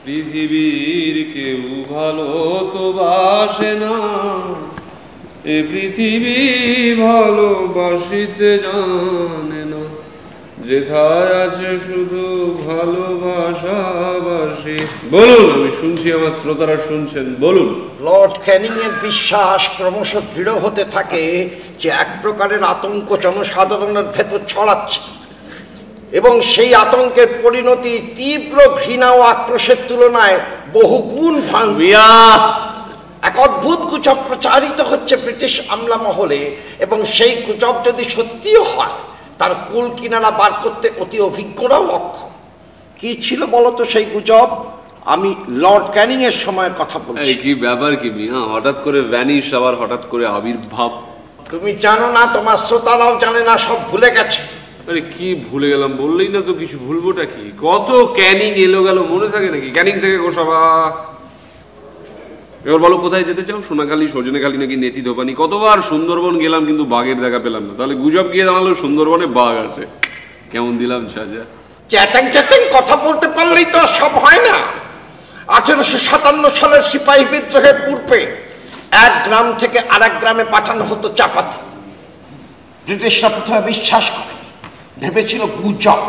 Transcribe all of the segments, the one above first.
পৃথিবীর কেউ ভালো তো বাসে না, এ পৃথিবী ভালোবাসিতে জানে না, যেথায় আছে শুধু ভালোবাসাবাসি। বলুন, আমি শুনছি, আমার শ্রোতারা শুনছেন, বলুন। লর্ড ক্যানিং এর বিশ্বাস ক্রমশ দৃঢ় হতে থাকে যে এক প্রকারের আতঙ্ক জনসাধারণের ভেতর ছড়াচ্ছে এবং সেই আতঙ্কের পরিণতি তীব্র ঘৃণা ও আক্রোশের তুলনায় বহুগুণ ভয়ানক। এক অদ্ভুত গুজব প্রচারিত হচ্ছে ব্রিটিশ আমলা মহলে, এবং সেই গুজব যদি সত্যিও হয় তার কুল কিনারা বার করতে অতি অভিজ্ঞরাও অক্ষম। কি ছিল বলতো সেই গুজব? আমি লর্ড ক্যানিং এর সময়ের কথা বলছি। কি ব্যাপার কি মিয়া, হঠাৎ করে ভ্যানিশ, আবার হঠাৎ করে আবির্ভাব? তুমি জানো না, তোমার শ্রোতারাও জানে না, সব ভুলে গেছে। আরে কি ভুলে গেলাম বললেই না তো, কিছু ভুলবোটা কি? কত ক্যানিং এলো গেল, মনে থাকে নাকি? ক্যানিং থেকে গোসাবা। এবার বলো কোথায় যেতে চাও? সোনাখালী, সজনেখালী নাকি নেতি ধোপানি? কতবার সুন্দরবন গেলাম কিন্তু বাঘের দেখা পেলাম না। তাহলে গুজব গিয়ে দাঁড়ালো সুন্দরবনে বাঘ আছে। কেমন দিলাম সাজা? চ্যাটাং চ্যাটাং কথা বলতে পারলেই তো সব হয় না। 1857 সালের সিপাহী বিদ্রোহের পূর্বে এক গ্রাম থেকে আরেক গ্রামে পাঠানো হতো চাপাতি। ব্রিটিশরা প্রথমে বিশ্বাস করে, ভেবেছিল গুজব।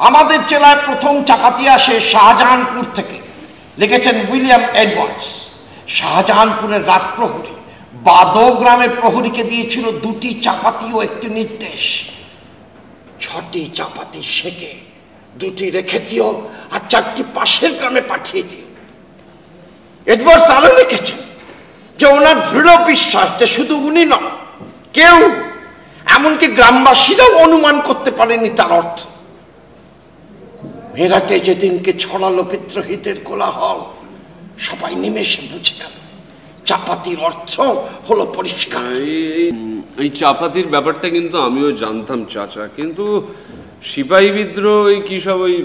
আমাদের জেলায় প্রথম চাপাতি আসে শাহজাহানপুর থেকে, লিখেছেন উইলিয়াম এডওয়ার্ডস। শাহজাহানপুরের রাত প্রহরী বাদো গ্রামের প্রহরীকে দিয়েছিল 2টি চাপাতি ও একটি নির্দেশ, 6টি চাপাতি সেকে 2টি রেখে দিও আর 4টি পাশের গ্রামে পাঠিয়ে দিও। এডওয়ার্ডস আরো লিখেছেন যে ওনার দৃঢ় বিশ্বাস যে শুধু উনি নন, কেউ, এমনকি গ্রামবাসীরাও অনুমান করতে পারেনি তার অর্থ। মেরাটে যেদিনকে ছড়ালো বিদ্রোহীদের কোলাহল, সবাই নিমেষে বুঝে গেল চাপাতির অর্থ হলো পরিষ্কার। এই চাপাতির ব্যাপারটা কিন্তু আমিও জানতাম চাচা, কিন্তু সিপাহী বিদ্রোহ কি সব ওই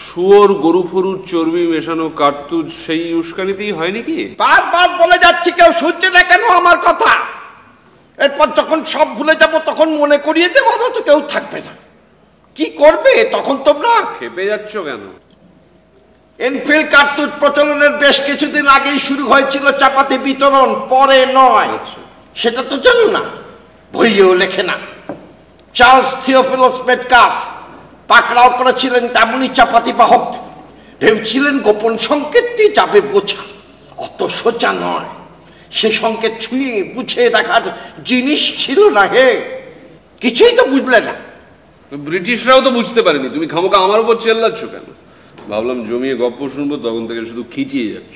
শুয়োর গরু ফরুর চর্বি মেশানো কার্তুজ সেই উস্কানিতেই হয় নাকি? বারবার বলে যাচ্ছি, কেউ শুনছে না কেন আমার কথা? এরপর যখন সব ভুলে যাব তখন মনে করিয়ে দেবো, তো কেউ থাকবে না। কি করবে তখন তোমরা? খেপে যাচ্ছ কেন? এনফিল্ড কার্তুজ প্রচলনের বেশ কিছুদিন আগেই শুরু হয়েছিল চাপাতি বিতরণ, পরে নয়। সেটা তো জানো না, বইয়েও লেখে না। চার্লস থিওফিলাস মেটকাফ পাকড়াও করেছিলেন তেমনই চাপাতি বাহক। ভেবেছিলেন গোপন সংকেত দিয়ে যাবে বোঝা, অত সোজা নয়। সে সংকেত ছুঁয়ে বুঝে দেখার জিনিস ছিল না। হে, কিছুই তো বুঝলে না। ব্রিটিশরাও তো বুঝতে পারেনি, তুমি খামোকা আমার উপর চেল্লাচ্ছ কেন? ভাবলাম জমিয়ে গপ্প শুনবো, তখন থেকে শুধু খিচিয়ে যাচ্ছ।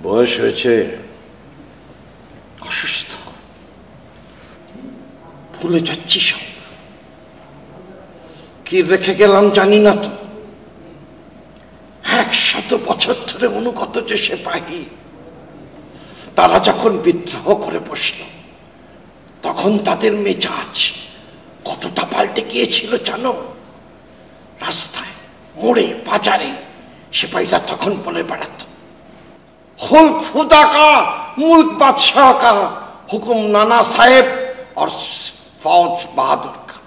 বয়স হয়েছে, অসুস্থ, ভুলে যাচ্ছি সব। কি রেখে গেলাম জানি না তো। 100 বছর ধরে অনুগত যে সিপাহী, তারা যখন বিদ্রোহ করে বসল তখন তাদের মেজাজ কতটা পাল্টে গিয়েছিল জানো? রাস্তায়, মোড়ে, বাজারে সিপাহীরা তখন বলে বেড়াত, হোল খুদা কা, মুল্ক বাদশাহ কা, হুকুম নানা সাহেব আর ফৌজ বাহাদুর কা।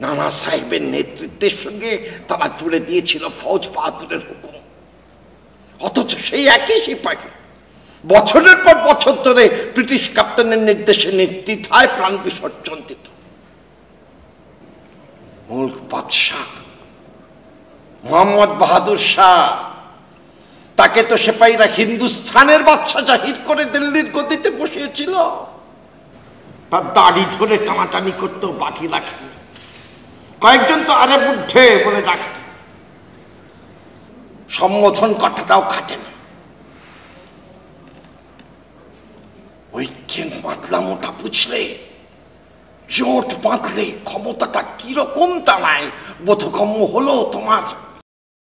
নানা সাহেবের নেতৃত্বের সঙ্গে তারা জুড়ে দিয়েছিল ফৌজ বাহাদুরের হুকুম। অথচ সেই একই সিপাহী বছরের পর বছর ধরে ব্রিটিশ ক্যাপ্টেনের নির্দেশে নির্দ্বিধায় প্রাণ বিসর্জন দিত। মুল্ক বাদশাহ মোহাম্মদ বাহাদুর শাহ, তাকে তো সিপাহীরা হিন্দুস্থানের বাদশা জাহির করে দিল্লির গদিতে বসিয়েছিল। তার দাড়ি ধরে টানাটানি করতেও বাকি রাখেনি। কয়েকজন তো আরে বুদ্ধে বলে ডাকত। সম্বোধন কথাটাও খাটে না। ঐক্যের বাঁধলামোটা বুঝলে, জোট বাঁধলে ক্ষমতাটা কিরকম দাঁড়ায় বোধগম্য হলো তোমার?